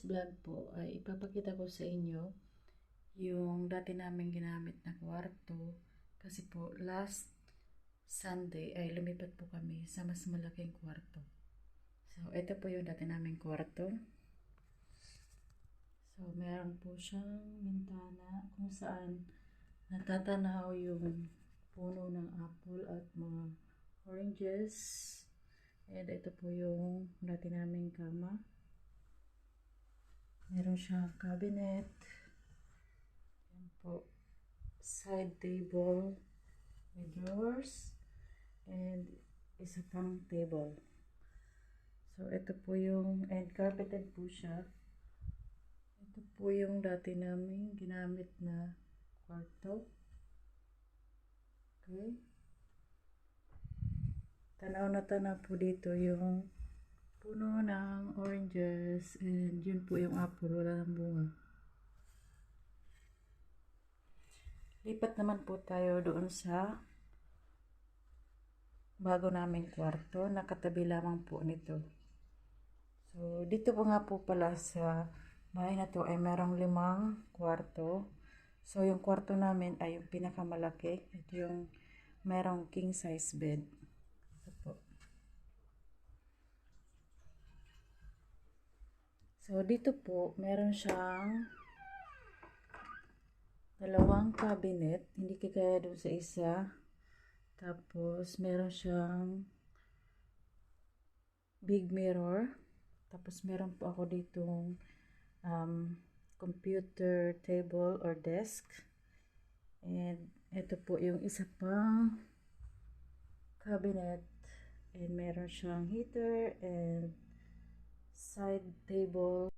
vlog po ay ipapakita ko sa inyo yung dati namin ginamit na kwarto kasi po last Sunday ay lumipat po kami sa mas malaking kwarto. So ito po yung dati naming kwarto. So meron po siyang bintana kung saan natatanaw yung puno ng apple at mga oranges. And ito po yung dati naming kama. Meron siyang cabinet. Yan po. Side table with drawers. And isa pang table. So, ito po yung, and carpeted po siya. Ito po yung dati namin ginamit na kwarto. Okay. Tanaw na tanaw po dito yung puno ng oranges and yun po yung apple, wala ng bunga. Lipat naman po tayo doon sa bago naming kwarto, nakatabi lamang po nito. So dito po nga po pala sa bahay na to ay merong 5 kwarto. So yung kwarto namin ay yung pinakamalaki. Ito yung merong king size bed. Ito po. So, dito po, meron siyang 2 cabinet. Hindi kagaya doon sa isa. Tapos, meron siyang big mirror. Tapos, meron po ako ditong computer table or desk. And, ito po yung isa pang cabinet. And, meron siyang heater and side table